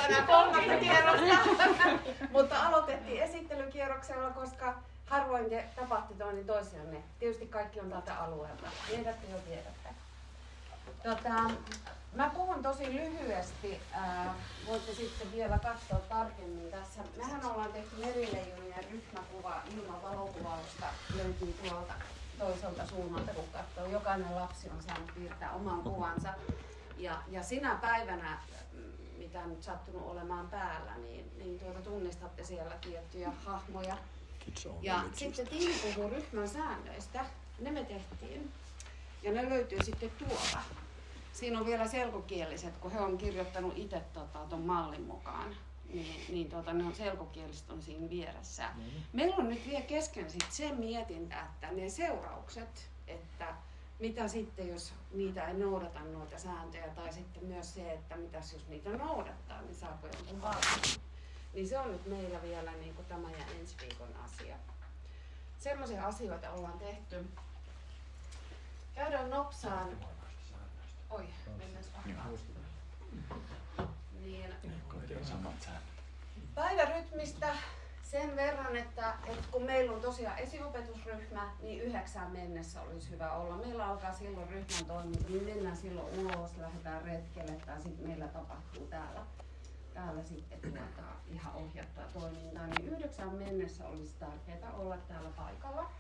ole enää kolmatta kierrosta. Mutta aloitettiin esittelykierroksella, koska harvoin te tapaatte toinen toisianne. Tietysti kaikki on tältä alueelta. Tiedätte jo tiedätte. Mä puhun tosi lyhyesti. Voitte sitten vielä katsoa tarkemmin tässä. Mehän ollaan tehty merileijonien ryhmäkuva ilman valokuvausta. Löytyy tuolta toiselta suunnalta, kun katsoo. Jokainen lapsi on saanut piirtää oman kuvansa. Ja sinä päivänä, mitä nyt sattunut olemaan päällä, niin tunnistatte siellä tiettyjä hahmoja. Ja sitten Tiina puhuu ryhmän säännöistä. Ne me tehtiin. Ja ne löytyy sitten tuolla. Siinä on vielä selkokieliset, kun he on kirjoittanut itse ton mallin mukaan. Ne on selkokieliset on siinä vieressä. Meillä on nyt vielä kesken sit se mietintä, että ne seuraukset, että mitä sitten, jos niitä ei noudata noita sääntöjä, tai sitten myös se, että mitäs jos niitä noudattaa, niin saako jonkun palvelun. Niin se on nyt meillä vielä niin kuin tämä ja ensi viikon asia. Semmoisia asioita ollaan tehty. Käydään nopsaan. Oi, mennäs niin. Päivärytmistä sen verran, että kun meillä on tosiaan esiopetusryhmä, niin 9 mennessä olisi hyvä olla. Meillä alkaa silloin ryhmän toiminta, niin mennään silloin ulos, lähdetään retkelle tai sitten meillä tapahtuu täällä sitten ihan ohjattua toimintaa. Niin 9 mennessä olisi tärkeää olla täällä paikalla.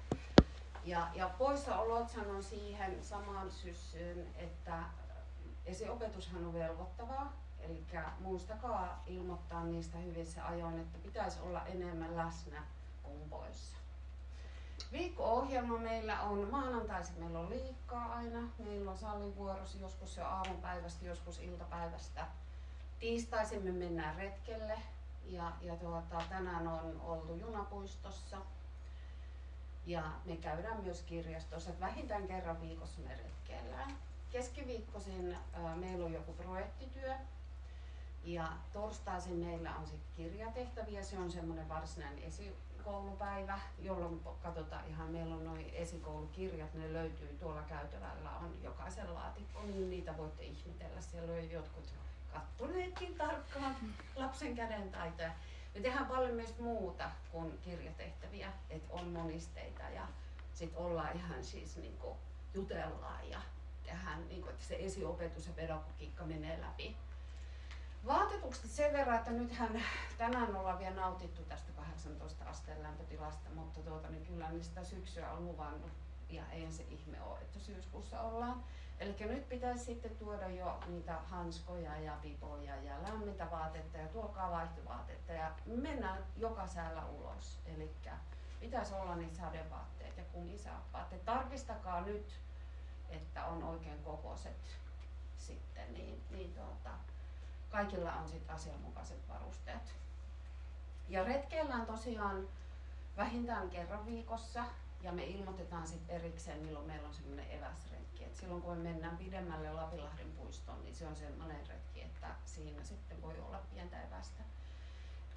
Ja poissaolot sanon siihen samaan syssyyn, että esiopetushan on velvoittavaa. Eli muistakaa ilmoittaa niistä hyvissä ajoin, että pitäisi olla enemmän läsnä kuin poissa. Viikko-ohjelma meillä on maanantaisin, meillä on liikkaa aina. Meillä on sallivuorossa, joskus se aamupäivästä, joskus iltapäivästä. Tiistaisin me mennään retkelle ja tänään on oltu Junapuistossa. Ja me käydään myös kirjastossa, että vähintään kerran viikossa me retkeillään. Keskiviikkoisin meillä on joku projektityö ja torstaisin meillä on sitten kirjatehtäviä. Se on semmoinen varsinainen esikoulupäivä, jolloin katsotaan ihan, meillä on noin esikoulukirjat, ne löytyy tuolla käytävällä, on jokaisen laatikko, niin niitä voitte ihmetellä. Siellä on jotkut kattoneetkin tarkkaan lapsen kädentaitoja. Me tehdään paljon myös muuta kuin kirjatehtäviä, että on monisteita ja sitten ollaan ihan siis niinku jutellaan ja tehdään, niinku, että se esiopetus ja pedagogiikka menee läpi. Vaatetukset sen verran, että nythän tänään ollaan vielä nautittu tästä 18 asteen lämpötilasta, mutta niin kyllä niistä syksyä on luvannut ja ei se ihme ole, että syyskuussa ollaan. Eli nyt pitäisi sitten tuoda jo niitä hanskoja ja pipoja ja lämmintä vaatetta ja tuokaa vaihtovaatetta ja mennään joka säällä ulos. Eli pitäisi olla niitä sadevaatteet ja kumisaappaat. Tarkistakaa nyt, että on oikein kokoiset sitten, kaikilla on sitten asianmukaiset varusteet. Ja retkeillään tosiaan vähintään kerran viikossa. Ja me ilmoitetaan sitten erikseen, milloin meillä on semmoinen eväsretki. Et silloin kun me mennään pidemmälle Lapinlahden puistoon, niin se on semmoinen retki, että siinä sitten voi olla pientä evästä.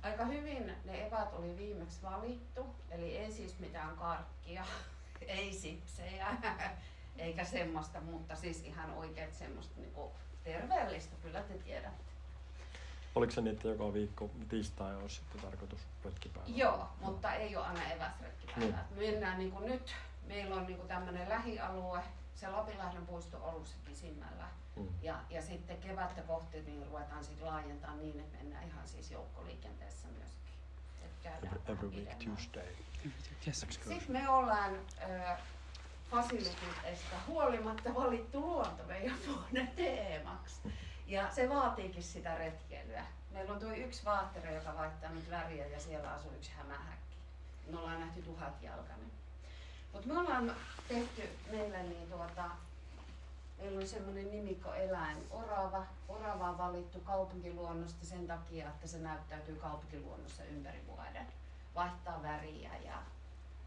Aika hyvin ne eväät oli viimeksi valittu, eli ei siis mitään karkkia, ei sipsejä, eikä semmoista, mutta siis ihan oikein semmoista niinku terveellistä, kyllä te tiedätte. Oliko se niin, että joka viikko tiistai olisi sitten tarkoitus retkipäivä? Joo, mutta ei ole aina eväsretkipäivä. Me mennään niin kuin nyt, meillä on niin kuin tämmöinen lähialue, se Lapinlahden puisto on ollut se pisimmällä. Ja sitten kevättä kohti niin ruvetaan sitten laajentamaan niin, että mennään ihan siis joukkoliikenteessä myöskin. Every week Tuesday. Sitten me ollaan fasiliteeteista huolimatta valittu luonto meidän vuoden teemaksi. Ja se vaatiikin sitä retkeilyä. Meillä on tuo yksi vaattere, joka vaihtaa nyt väriä ja siellä asuu yksi hämähäkki. Me ollaan nähty 1000-jalkainen. Mutta me ollaan tehty meillä meillä on semmoinen nimikkoeläin, orava. Orava on valittu kaupunkiluonnosta sen takia, että se näyttäytyy kaupunkiluonnossa ympäri vuoden. Vaihtaa väriä ja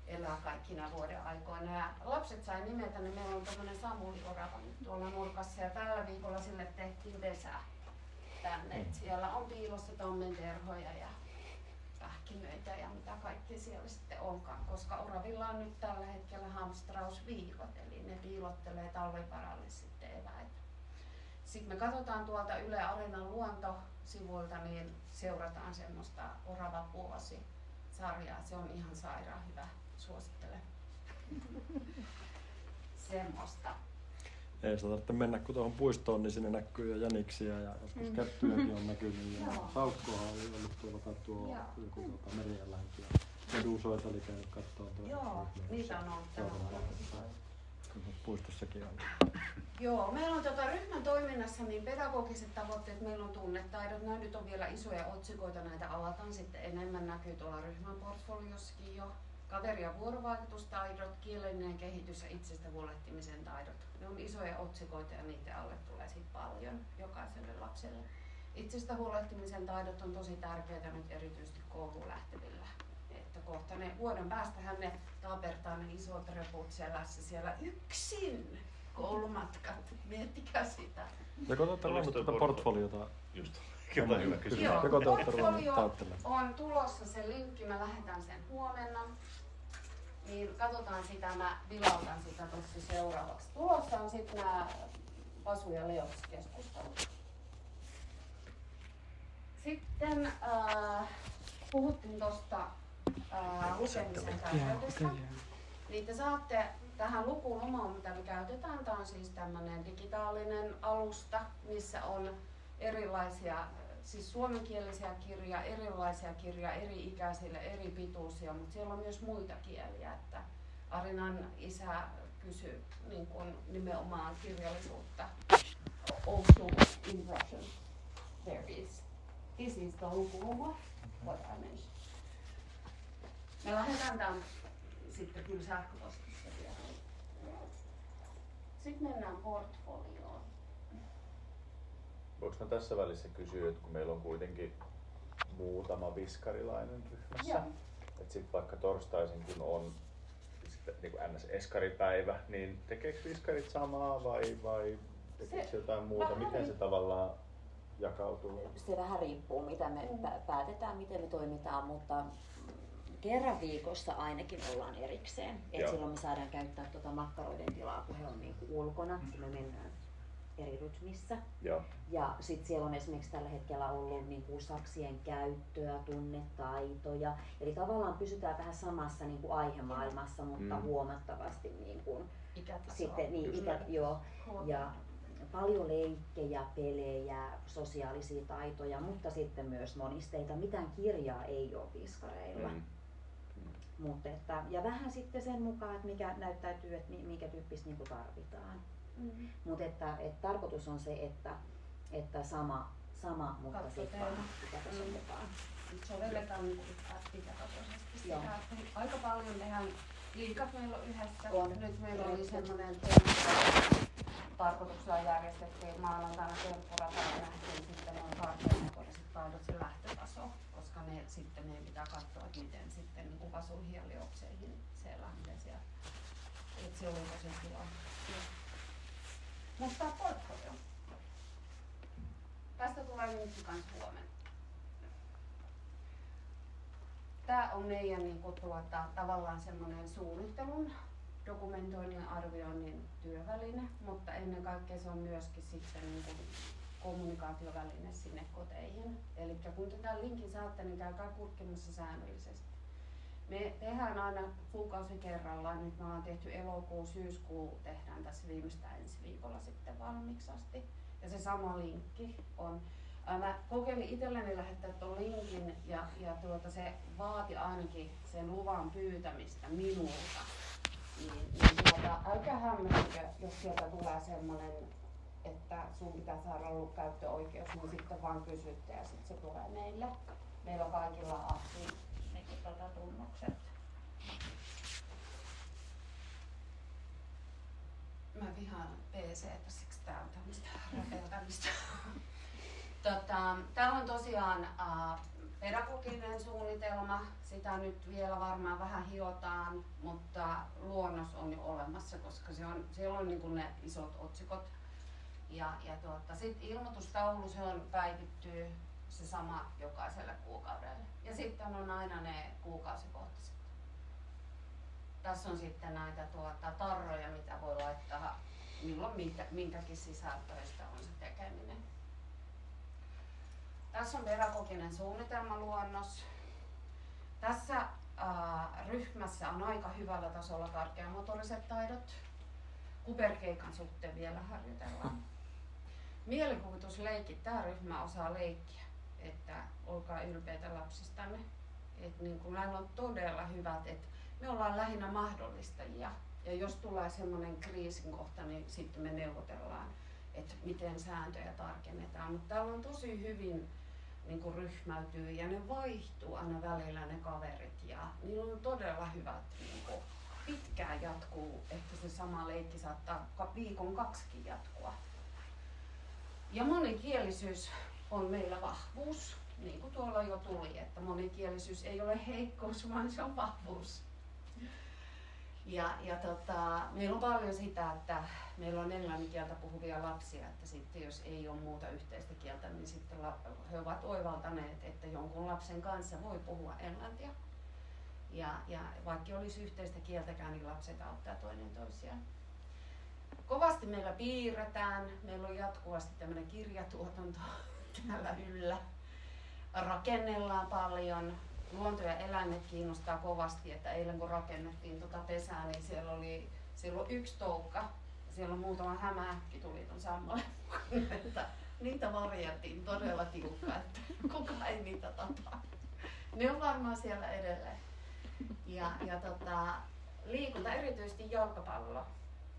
elää kaikkina vuoden aikoina. Ja lapset sai nimetä, niin meillä on tämmöinen Samuli-orava tuolla nurkassa ja tällä viikolla sille tehtiin pesä tänne. Siellä on piilossa tommenterhoja ja pähkinöitä ja mitä kaikkea siellä sitten onkaan, koska oravilla on nyt tällä hetkellä hamstrausviikot, eli ne piilottelee talvivaralle sitten eväitä. Sitten me katsotaan tuolta Yle Areenan luontosivuilta, niin seurataan semmoista Orava vuosi-sarjaa. Se on ihan sairaan hyvä, suosittelen. Semmoista. Ei sitä tarvitse mennä, kun tuohon puistoon, niin sinne näkyy jo jäniksiä ja joskus käppyjäkin on näkynyt. Ja saukkoahan oli ollut tuolla tai tuo joku merieläinkin. Meduusoita oli käynyt katsoa tuolla. Joo, niitä on ollut tämän puistossakin on. Joo, meillä on ryhmän toiminnassa niin pedagogiset tavoitteet, meillä on tunnetaidot, nämä nyt on vielä isoja otsikoita, näitä avataan sitten enemmän, näkyy tuolla ryhmän portfoliossakin jo. Kaveri- ja vuorovaikutustaidot, kielellinen kehitys ja itsestä huolehtimisen taidot. Ne on isoja otsikoita ja niiden alle tulee sitten paljon jokaiselle lapselle. Itsestä huolehtimisen taidot on tosi tärkeitä nyt erityisesti kouluun lähtevillä. Että kohta vuoden päästähän ne taapertaa ne isot reput selässä siellä yksin koulumatkat. Miettikää sitä. Joko te olette luonut tätä portfoliota? Just. Hyvä kysymys. Joo, portfolio on tulossa se linkki, mä lähetän sen huomenna. Niin katsotaan sitä, mä vilautan sitä tuossa seuraavaksi. Tulossa on sitten nämä Pasu ja Leoks keskustelut. Sitten puhuttiin tuosta lukemisen tärkeydestä. Niin te saatte tähän lukulomaan, mitä me käytetään. Tämä on siis tämmöinen digitaalinen alusta, missä on erilaisia, siis suomenkielisiä kirjoja, erilaisia kirjoja eri ikäisille, eri pituisia, mutta siellä on myös muita kieliä. Että Arinan isä kysyi niin kuin nimenomaan kirjallisuutta. Also in Russian there is. This is the lukuloma, what I mentioned. Me lähdetään tämän sitten kyllä sähköpostissa vielä. Sitten mennään portfolioon. Voinko mä tässä välissä kysyä, että kun meillä on kuitenkin muutama viskarilainen ryhmässä, että sitten vaikka torstaisin kun on niin kuin NS-eskaripäivä, niin tekeekö viskarit samaa vai tekeekö se jotain muuta? Miten se tavallaan jakautuu? Se vähän riippuu, mitä me päätetään, miten me toimitaan, mutta kerran viikossa ainakin ollaan erikseen. Et silloin me saadaan käyttää makkaroiden tilaa, kun he on niin kuin ulkona, kun me mennään eri rytmissä. Joo. Ja sitten siellä on esimerkiksi tällä hetkellä ollut niin kuin saksien käyttöä, tunnetaitoja. Eli tavallaan pysytään vähän samassa niin kuin aihemaailmassa, mutta huomattavasti niin kuin sitten, ja paljon leikkejä, pelejä, sosiaalisia taitoja, mutta sitten myös monisteita. Mitään kirjaa ei ole viskareilla. Ja vähän sitten sen mukaan, että mikä näyttäytyy, että minkä tyyppistä niin kuin tarvitaan. Mutta että tarkoitus on se, että sama mutta sitten ikätason mukaan. Sovelletaan ikätasoisesti sitä. Aika paljon tehdään liikat meillä on yhdessä. Nyt meillä oli semmoinen tarkoituksella järjestettiin maanantaina temppura tai nähtiin sitten on karkeamotoriset taidot se lähtötaso, koska ne sitten meidän pitää katsoa, että miten sitten niin Pasuihin ja Leokseihin se lähtee siellä. Et se oli tosi kiva. Mutta portfolio. Tästä tulee linkki kanssa huomenna. Tää on meidän niin kuin, tavallaan semmoinen suunnittelun, dokumentoinnin ja arvioinnin työväline, mutta ennen kaikkea se on myöskin sitten niin kuin kommunikaatioväline sinne koteihin. Eli kun tätä linkin saatte, niin käykää kurkkimassa säännöllisesti. Me tehdään aina kuukausi kerrallaan. Nyt me ollaan tehty elokuu, syyskuu, tehdään tässä viimeistään ensi viikolla sitten valmiiksi asti. Ja se sama linkki on. Mä kokeilin itselleni lähettää tuon linkin ja se vaati ainakin sen luvan pyytämistä minulta. Älkää hämmästykö, jos sieltä tulee semmoinen, että sun pitää saada ollut käyttöoikeus, niin sitten vaan kysytte ja sitten se tulee meille. Meillä on kaikilla ahti tunnukset. Mä vihaan PC:tä, siksi tää on tämmöistä räpeltämistä. Täällä on tosiaan pedagoginen suunnitelma. Sitä nyt vielä varmaan vähän hiotaan, mutta luonnos on jo olemassa, koska siellä on niin kuin ne isot otsikot. Sitten ilmoitustaulu, se on päivittyy se sama jokaiselle kuukaudelle. Ja sitten on aina ne kuukausikohtaiset. Tässä on sitten näitä tarroja, mitä voi laittaa milloin minkäkin sisältöistä on se tekeminen. Tässä on pedagoginen suunnitelmaluonnos. Tässä ryhmässä on aika hyvällä tasolla karkeamotoriset taidot. Kuperkeikan suhteen vielä harjoitellaan. Mielikuvitusleikit. Tämä ryhmä osaa leikkiä, että olkaa ylpeitä lapsistanne. Et niin kun näillä on todella hyvät, että me ollaan lähinnä mahdollistajia. Ja jos tulee semmoinen kriisin kohta, niin sitten me neuvotellaan, että miten sääntöjä tarkennetaan. Mutta täällä on tosi hyvin niin kuin ryhmäytyy ja ne vaihtuu aina välillä ne kaverit ja niillä on todella hyvät, niin kuin pitkään jatkuu, että se sama leikki saattaa viikon 2 jatkua. Ja monikielisyys on meillä vahvuus, niin kuin tuolla jo tuli, että monikielisyys ei ole heikkous, vaan se on vahvuus. Meillä on paljon sitä, että meillä on englannin kieltä puhuvia lapsia, että sitten jos ei ole muuta yhteistä kieltä, niin sitten he ovat oivaltaneet, että jonkun lapsen kanssa voi puhua englantia. Ja vaikka olisi yhteistä kieltäkään, niin lapset auttaa toinen toisiaan. Kovasti meillä piirretään, meillä on jatkuvasti tämmöinen kirjatuotanto täällä yllä. Rakennellaan paljon. Luonto ja eläimet kiinnostaa kovasti, että eilen kun rakennettiin pesää, niin siellä on 1 toukka ja siellä on muutama hämähäkki tuli ton sammalle mukaan, että niitä varjeltiin todella tiukka, että kukaan ei niitä tapaa. Ne on varmaan siellä edelleen. Liikunta, erityisesti jalkapallo,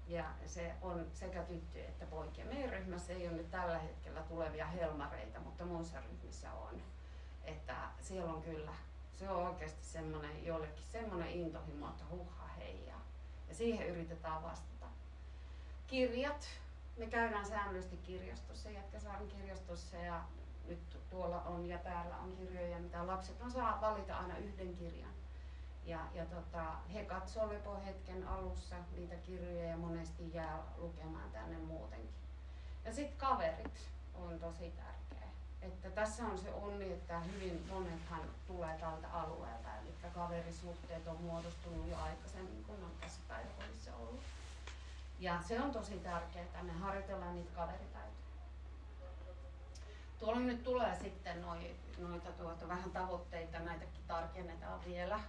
ja se on sekä tyttöjä että poikia. Meidän ryhmässä ei ole nyt tällä hetkellä tulevia helmareita, mutta muissa ryhmissä on. Että siellä on kyllä, se on oikeasti semmoinen, jollekin semmoinen intohimo, että huha heijaa. Ja siihen yritetään vastata. Kirjat. Me käydään säännöllisesti kirjastossa, Jätkäsaaren kirjastossa, ja nyt tuolla on ja täällä on kirjoja, mitä lapset saa valita aina 1 kirjan. He katsoo lepohetken alussa niitä kirjoja ja monesti jää lukemaan tänne muutenkin. Ja sitten kaverit on tosi tärkeä. Että tässä on se onni, että hyvin monethan tulee tältä alueelta, eli kaverisuhteet on muodostunut jo aikaisemmin, kun on tässä päiväkodissa ollut. Ja se on tosi tärkeää, me harjoitellaan niitä kaveritaitoja. Tuolla nyt tulee sitten noita vähän tavoitteita, näitäkin tarkennetaan vielä,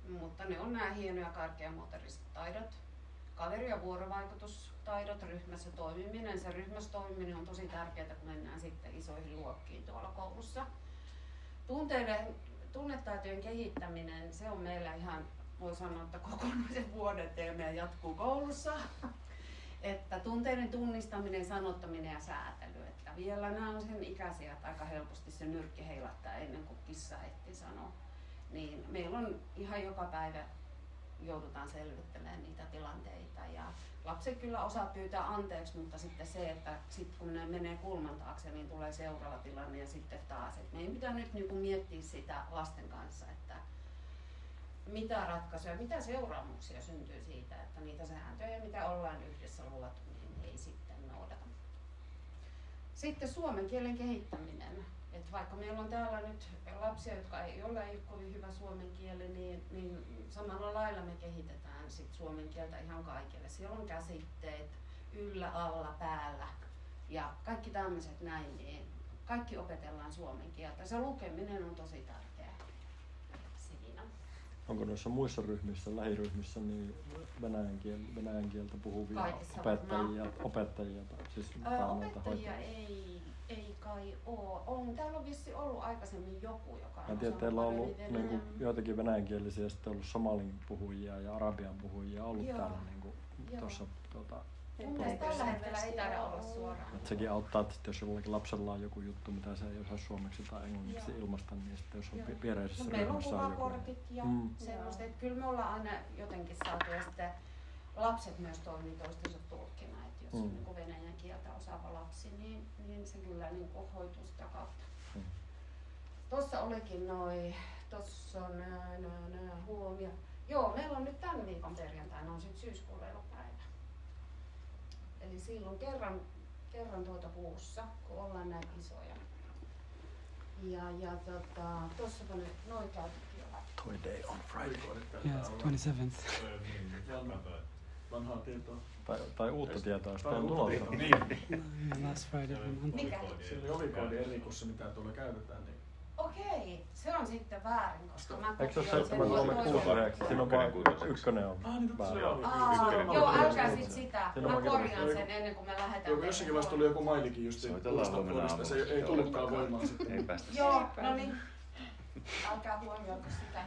mutta ne on nämä hienoja karkeamotoriset taidot. Kaveri- ja vuorovaikutustaidot, ryhmässä toimiminen. Se ryhmässä toimiminen on tosi tärkeää, kun mennään sitten isoihin luokkiin tuolla koulussa. Tunnetaitojen kehittäminen, se on meillä ihan, voi sanoa, että kokonaisen vuoden teemme ja jatkuu koulussa. Että tunteiden tunnistaminen, sanottaminen ja säätely. Että vielä nämä on sen ikäisiä, että aika helposti se nyrkki heilattaa ennen kuin kissa ehti sanoa. Niin meillä on ihan joka päivä joudutaan selvittelemään niitä tilanteita ja lapset kyllä osaa pyytää anteeksi, mutta sitten se, että kun ne menee kulman taakse, niin tulee seuraava tilanne ja sitten taas. Et meidän pitää nyt niinku miettiä sitä lasten kanssa, että mitä ratkaisuja, mitä seuraamuksia syntyy siitä, että niitä sääntöjä, mitä ollaan yhdessä luotu, niin ei sitten noudata. Sitten suomen kielen kehittäminen. Et vaikka meillä on täällä nyt lapsia, jotka ei ole kovin hyvä suomen kieli, niin samalla lailla me kehitetään sit suomen kieltä ihan kaikille. Siellä on käsitteet yllä, alla, päällä ja kaikki tämmöiset näin, niin kaikki opetellaan suomen kieltä. Se lukeminen on tosi tärkeää siinä. Onko noissa muissa ryhmissä, lähiryhmissä, niin venäjän kieltä puhuvia opettajia? Siis opettajia ei kai ole. Täällä on vissi ollut aikaisemmin joku, joka on tiedän, teillä on ollut niin joitakin venäjänkielisiä ja sitten ollut somalin puhujia ja arabian puhujia ollut täällä tuossa tällä hetkellä ei taida olla suoraan. Et sekin auttaa, että jos jollakin lapsella on joku juttu, mitä se ei osaa suomeksi tai englanniksi ilmaista, niin sitten jos on viereisessä ryhmässä meillä on kuvakortit ja semmoista, että kyllä me ollaan aina jotenkin saatu ja sitten lapset myös toimii toistensa tulkkina, että jos on niin venäjän kieltä osaava lapsi, niin se kyllä niin hoituu sitä kautta. Tuossa olikin tuossa on huomio. Joo, meillä on nyt tämän viikon perjantaina on sitten syyskuun lelupäivä. Eli silloin kerran kuussa, kun ollaan näin isoja. Tuossapa ne käytettiin jo läpi. Toy Day on Friday. Yeah, it's 27th. vanhaa tietoa. Tai uutta tietoa, jos on tulossa. Niin. Last Friday on Mikä? Se oli ovikoodi erikossa, mitä tuolla käytetään. Niin. Okei, se on sitten väärin, koska mä Eikö se ole kopioin sen 7369? Siinä on vain ykkönen on väärin. Joo, älkää sit sitä. Mä korjaan sen ennen kuin me lähdetään. Joo, jossakin vaiheessa tuli joku mailikin just puolesta. Se ei tullutkaan voimaan sitten. Ei päästä. Joo, no niin. Älkää huomioiko sitä.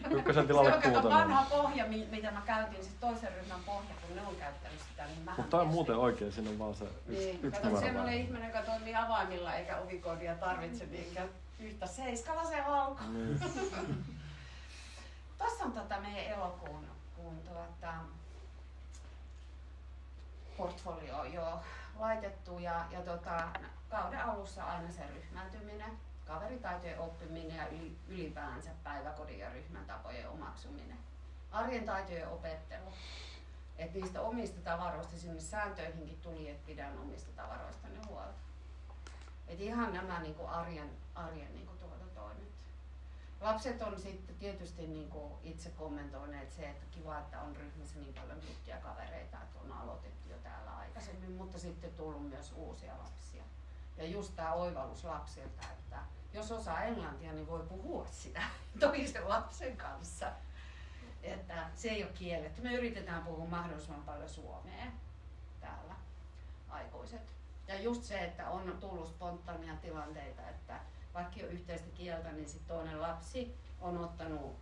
Ykkösen tilalle Se on kato kuutonen. vanha pohja, mitä mä käytin, siis toisen ryhmän pohja, kun ne on käyttänyt sitä, niin mähän... Mutta tää on muuten oikein, siinä on vaan se Niin, yksi kato, numero semmoinen väärin. ihminen, joka toimii avaimilla eikä ovikoodia tarvitse, niinkään yhtä seiskalla se alkoi. Niin. Tässä on meidän elokuun portfolio jo laitettu ja kauden alussa aina se ryhmäntyminen, kaveritaitojen oppiminen ja ylipäänsä päiväkodin ja ryhmän tapojen omaksuminen. Arjen taitojen opettelu. Et niistä omista tavaroista sinne sääntöihinkin tuli, että pidän omista tavaroistani huolta. Et ihan nämä niinku arjen niinku toimet. Lapset on sitten tietysti niinku itse kommentoineet se, että kiva, että on ryhmässä niin paljon tuttuja kavereita, että on aloitettu jo täällä aikaisemmin, mutta sitten tullut myös uusia lapsia. Ja just tämä oivallus lapsilta, että jos osaa englantia, niin voi puhua sitä toisen lapsen kanssa. Että se ei ole kielletty. Me yritetään puhua mahdollisimman paljon suomea täällä, aikuiset. Ja just se, että on tullut spontaania tilanteita, että vaikka ei ole yhteistä kieltä, niin sit toinen lapsi on ottanut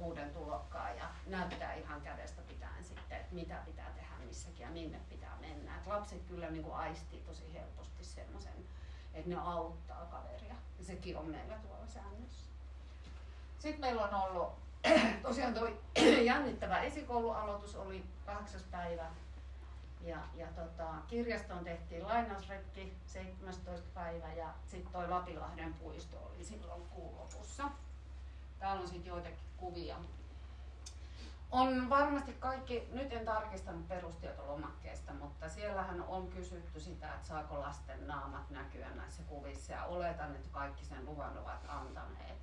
uuden tulokkaan ja näyttää ihan kädestä pitäen sitten, että mitä pitää tehdä missäkin ja minne pitää mennä. Et lapset kyllä niin kuin aistii tosi helposti semmoisen, että ne auttaa kaveria. Ja sekin on meillä tuolla säännössä. Sitten meillä on ollut tosiaan tuo jännittävä esikoulualoitus oli 8. päivä. Kirjastoon tehtiin lainausretki 17. päivä ja sitten toi Lapinlahden puisto oli silloin kuun lopussa. Täällä on sitten joitakin kuvia. On varmasti kaikki, nyt en tarkistanut perustietolomakkeesta, mutta siellähän on kysytty sitä, että saako lasten naamat näkyä näissä kuvissa ja oletan, että kaikki sen luvan ovat antaneet.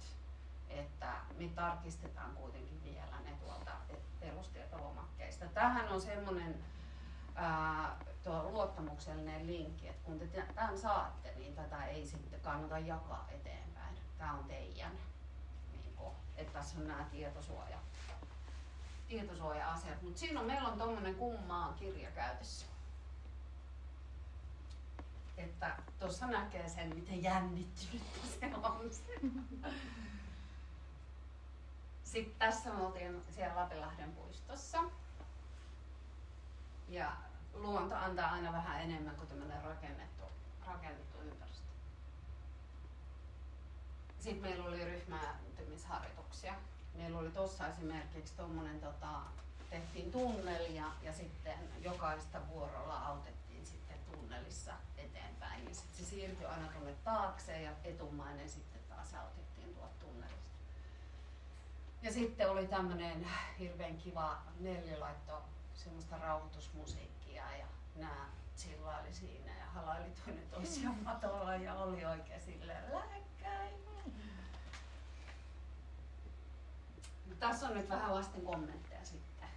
Että me tarkistetaan kuitenkin vielä ne tuolta perustietolomakkeista. Tämähän on semmoinen tuo luottamuksellinen linkki, että kun te tämän saatte, niin tätä ei sitten kannata jakaa eteenpäin. Tämä on teidän. Että tässä on nämä tietosuoja-asiat. Mutta siinä meillä on tommonen kummaa kirja käytössä. Että tuossa näkee sen, miten jännittynyttä se on. Sitten tässä me oltiin siellä Lapinlahden puistossa. Ja luonto antaa aina vähän enemmän kuin tämmöinen rakennettu ympäristö. Sitten meillä oli ryhmääntymisharjoituksia. Meillä oli tuossa esimerkiksi tuommoinen, tehtiin tunneli ja sitten jokaista vuorolla autettiin sitten tunnelissa eteenpäin. Ja sitten se siirtyi aina tuonne taakse ja etumainen sitten taas autettiin tuolta tunnelista. Ja sitten oli tämmöinen hirveän kiva, Nelli laittoi semmoista rauhoitusmusiikkia ja nämä chillaili siinä ja halaili toinen toisiaan matolla ja oli oikein silleen lähekkäin. Tässä on nyt vähän lasten kommentteja sitten.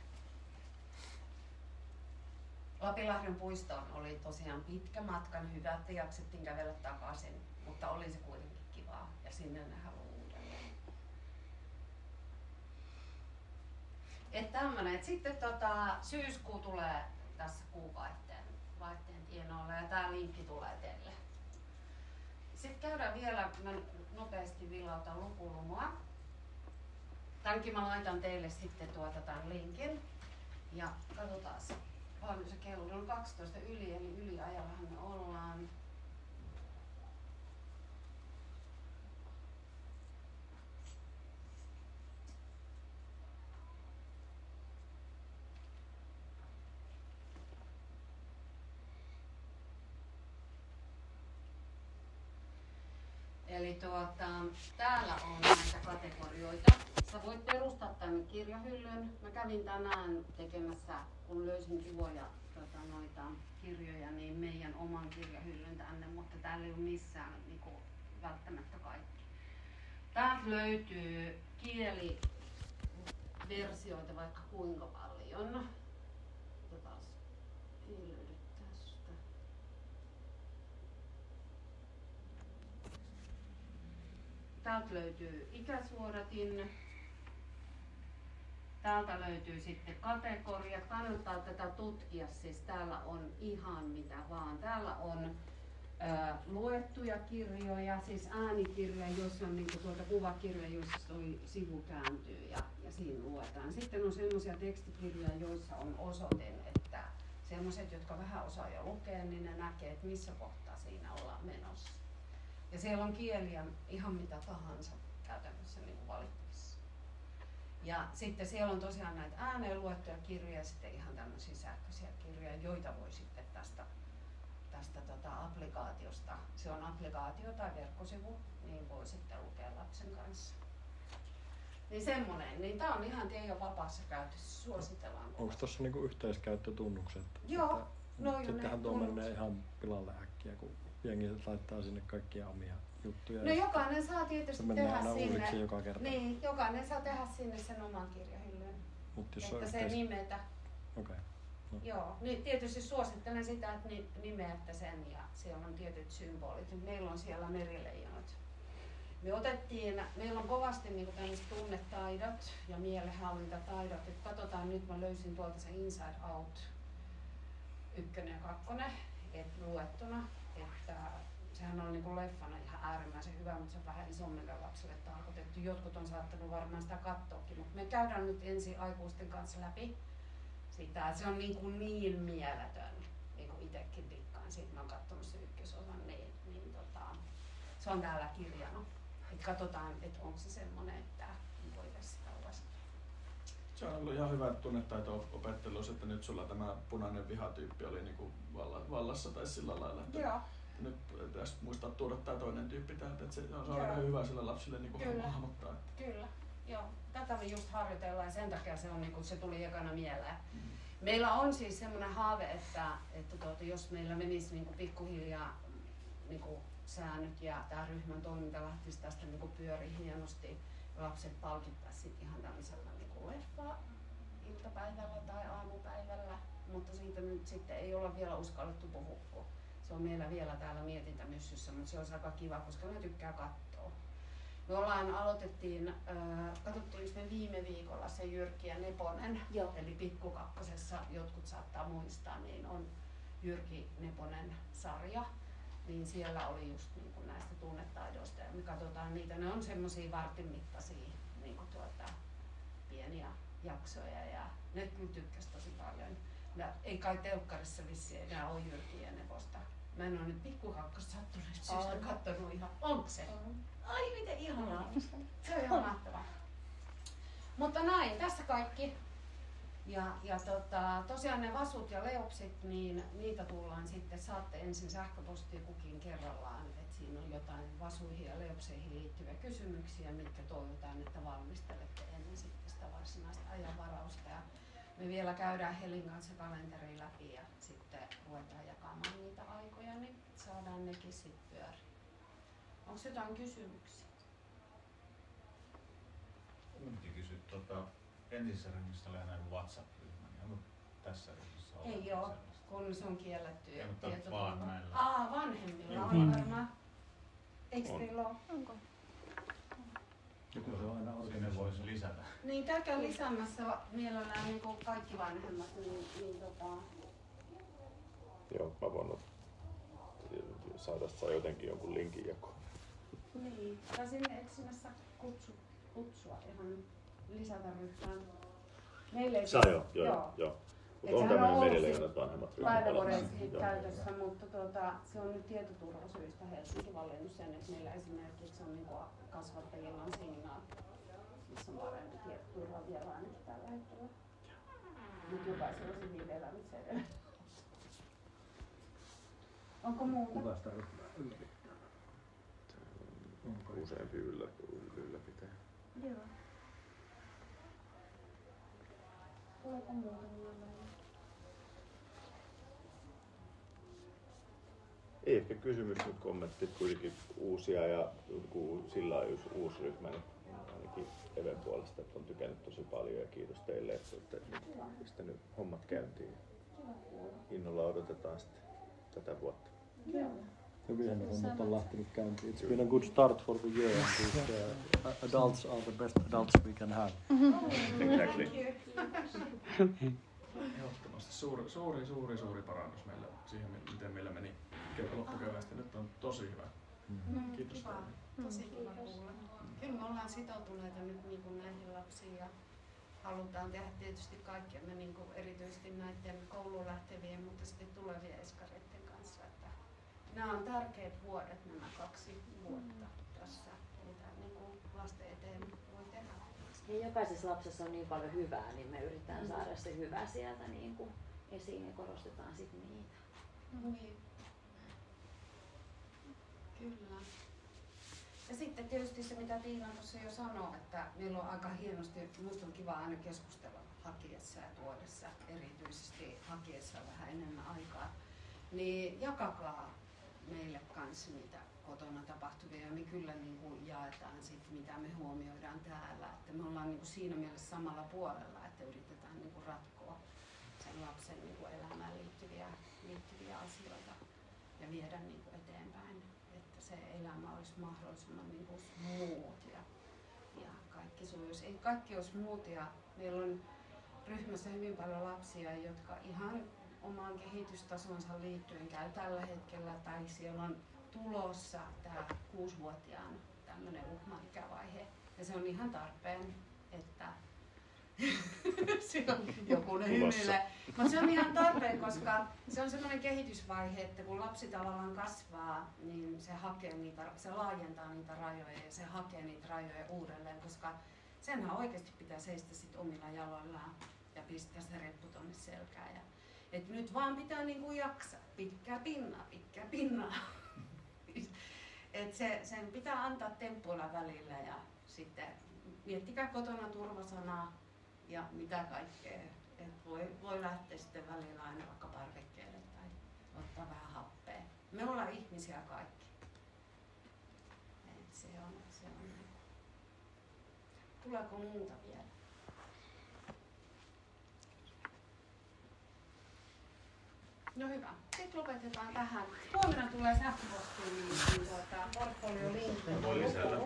Lapinlahden puistoon oli tosiaan pitkä matka, hyvä, että jaksettiin kävellä takaisin, mutta oli se kuitenkin kivaa ja sinne ne haluaa uudelleen. Että tämmönen, että sitten syyskuu tulee tässä kuuvaihteen tienoilla ja tää linkki tulee teille. Sitten käydään vielä, mä nopeasti vilautan lukulumua. Tämänkin mä laitan teille sitten tämän linkin. Ja katsotaan, paljon se kello on 12 yli, eli yliajallahan me ollaan. Eli täällä on näitä kategorioita. Sä voit perustaa tämän kirjahyllyn. Mä kävin tänään tekemässä, kun löysin kivoja noita kirjoja, niin meidän oman kirjahyllyn tänne, mutta täällä ei ole missään välttämättä kaikki. Täältä löytyy kieliversioita vaikka kuinka paljon. Ei löydy tästä. Täältä löytyy ikäsuodatin. Täältä löytyy sitten kategoriat. Kannattaa tätä tutkia, siis täällä on ihan mitä vaan. Täällä on luettuja kirjoja, siis äänikirjoja, joissa on niinku tuolta kuvakirjoja, joissa toi sivu kääntyy ja siinä luetaan. Sitten on semmoisia tekstikirjoja, joissa on osoite, että semmoiset, jotka vähän osaa jo lukea, niin ne näkee, että missä kohtaa siinä ollaan menossa. Ja siellä on kieliä ihan mitä tahansa käytännössä niin valittavissa. Ja sitten siellä on tosiaan näitä ääneen luettuja kirjoja ja sitten ihan tämmöisiä sähköisiä kirjoja, joita voi sitten tästä applikaatiosta, se on applikaatio tai verkkosivu, niin voi sitten lukea lapsen kanssa. Niin semmonen, niin tää on ihan teidän vapaassa käytössä, suositellaan. Onko tuossa niinku yhteiskäyttötunnukset? Joo, no jo sittenhän tuo menee ihan pilalle äkkiä, kun jengi laittaa sinne kaikkia omia juttuja. No jokainen saa tietysti tehdä sinne. Joka kerta. Niin, jokainen saa tehdä sinne sen oman kirjahyllyn. Että se nimetä. Okay. No. Joo, niin tietysti suosittelen sitä, että nimeätte sen ja siellä on tietyt symbolit. Meillä on siellä merileijonat. Meillä on kovasti niin tämmöiset tunnetaidot ja mielenhallintataidot. Et katsotaan nyt, mä löysin tuolta se Inside Out 1 ja 2 luettuna. Että sehän on niin leffana ihan äärimmäisen hyvä, mutta se on vähän isommille lapsille tarkoitettu. Jotkut on saattanut varmaan sitä katsoakin, mutta me käydään nyt ensin aikuisten kanssa läpi sitä, että se on niin mieletön, niin kuin itsekin dikkaan siitä, mä oon katsonut se ykkösosan, niin se on täällä kirjana. Et katsotaan, että onko se semmoinen, että voitaisiin sitä uudestaan. Se on ollut ihan hyvä tunnetaito-opettelussa, että nyt sulla tämä punainen vihatyyppi oli niinku vallassa tai sillä lailla. Että joo. Nyt pitäisi muistaa tuoda tämä toinen tyyppi täältä, että se on aika hyvä sille lapsille niinku hahmottaa. Kyllä, joo. Tätä me just harjoitellaan ja sen takia se, on, niin se tuli ekana mieleen. Meillä on siis semmoinen haave, että jos meillä menisi niin pikkuhiljaa niin säännöt ja tämä ryhmän toiminta lähtisi tästä niin pyörii hienosti, lapset palkittaisiin ihan tämmöisellä niin leffa iltapäivällä tai aamupäivällä, mutta siitä nyt sitten ei olla vielä uskallettu puhua. Se on meillä vielä täällä mietintämyssyssä, mutta se on aika kiva, koska ne tykkää katsoa. Me katsottiin me viime viikolla se Jyrki ja Neponen, eli Pikku Kakkosessa, jotkut saattaa muistaa, niin on Jyrki Neponen sarja. Niin siellä oli just niin kuin näistä tunnetaidoista ja me katsotaan niitä, ne on semmosia vartin mittaisia niin kuin pieniä jaksoja ja ne kyllä tykkäsi tosi paljon. Ei kai telkkarissa vissiin enää ole Jyrki ja Neposta. Mä en ole nyt Pikku Kakkosta sattuneesta syystä kattonut ihan. Onko se? Ai miten ihanaa. Se on ihan mahtavaa. Mutta näin, tässä kaikki. Ja tosiaan ne vasut ja leopsit, niin niitä tullaan sitten, saatte ensin sähköpostia kukin kerrallaan, että siinä on jotain vasuihin ja leopseihin liittyviä kysymyksiä, mitkä toivotaan, että valmistelette ennen sitten sitä varsinaista ajanvarausta. Ja me vielä käydään Helin kanssa kalenteri läpi ja sitten ruvetaan jakamaan niitä aikoja, niin saadaan nekin sitten pyöriin. Onko jotain kysymyksiä? Piti kysyä, entisessä ryhmässä oli aina WhatsApp-ryhmä, niin onko tässä ryhmässä ollut ei ole, kun se on kielletty. Vaan näillä. Vanhemmilla on varmaan. Eikö teillä ole? Onko? Joku se on aina sinne voisi lisätä. Niin, käykää lisäämässä mielellään niin kaikki vanhemmat. Joo, mä voin saada jotenkin jonkun linkin jakoon. Niin, tai sinne etsimässä kutsua ihan lisätä ryhmään. Meille ei Saa joo. Mutta on tämmöinen merileijonat vanhemmat ryhmät käytössä, mutta se on nyt tietoturvasyistä Helsinki valinnut sen, että meillä esimerkiksi on niin kasvattajilla on signaali, missä on parempi tietoturva vielä ainakin tällä hetkellä. Mutta jokaisella on se videolla nyt se edelleen. Onko muuta? Kuvaista ryhmää ylläpitää. Onko useampi ylläpitää? Joo. Tuleeko muuta mieleen? Ei ehkä kysymys, mutta kommentit kuitenkin uusia ja sillä on uusi ryhmä, niin ainakin Even puolesta, että on tykännyt tosi paljon ja kiitos teille, että olette pistänyt hommat käyntiin. innolla odotetaan sitten tätä vuotta. Hyvin hommat on lähtenyt käyntiin. It's been a good start for the year. Adults are the best adults we can have. Exactly. Ehdottomasti suuri parannus meillä siihen, miten meillä meni loppukeväästä. Nyt on tosi hyvä. Kiitos. Kiva. Tosi kiva kuulla. Kyllä me ollaan sitoutuneita nyt niin kuin näihin lapsiin ja halutaan tehdä tietysti kaikkemme niin kuin erityisesti näiden kouluun lähtevien, mutta sitten tulevien eskareiden kanssa. Että nämä on tärkeät vuodet, nämä 2 vuotta tässä, mitä niin kuin lasten eteen voi tehdä. Ja jokaisessa lapsessa on niin paljon hyvää, niin me yritetään saada se hyvä sieltä niin kuin esiin ja korostetaan sitten niitä. Niin. Kyllä. Ja sitten tietysti se, mitä Tiina tuossa jo sanoi, että meillä on aika hienosti, minusta on kiva aina keskustella hakiessa ja tuodessa, erityisesti hakiessa vähän enemmän aikaa, niin jakakaa meille kanssa niitä kotona tapahtuvia ja me kyllä niin kuin jaetaan sit, mitä me huomioidaan täällä. Että me ollaan niin kuin siinä mielessä samalla puolella, että yritetään niin kuin ratkoa sen lapsen niin kuin elämään liittyviä asioita ja viedä niin kuin eteenpäin. Että se elämä olisi mahdollisimman niin kuin muut ja kaikki sujuisi. Ei kaikki olisi muut ja meillä on ryhmässä hyvin paljon lapsia, jotka ihan omaan kehitystasonsa liittyen käy tällä hetkellä tai siellä on tulossa tämä 6-vuotiaan tämmöinen uhmaikävaihe ja se on ihan tarpeen, että siellä joku hymyilee. Mutta se on ihan tarpeen, koska se on semmoinen kehitysvaihe, että kun lapsi tavallaan kasvaa, niin se laajentaa niitä rajoja ja se hakee niitä rajoja uudelleen, koska senhän oikeasti pitää seistä sit omilla jaloillaan ja pistää se reppu tonne selkään. Et nyt vaan pitää niinku jaksaa, pitkää pinnaa. Et sen pitää antaa temppuilla välillä ja sitten miettikää kotona turvasanaa ja mitä kaikkea. Et voi lähteä sitten välillä aina vaikka parvekkeelle tai ottaa vähän happea. Me ollaan ihmisiä kaikki. Et se on. Tuleeko muuta vielä? No hyvä. Sitten lopetetaan tähän. Huomenna tulee sähköpostiin niin portfolio-linkki. Voi lisätä.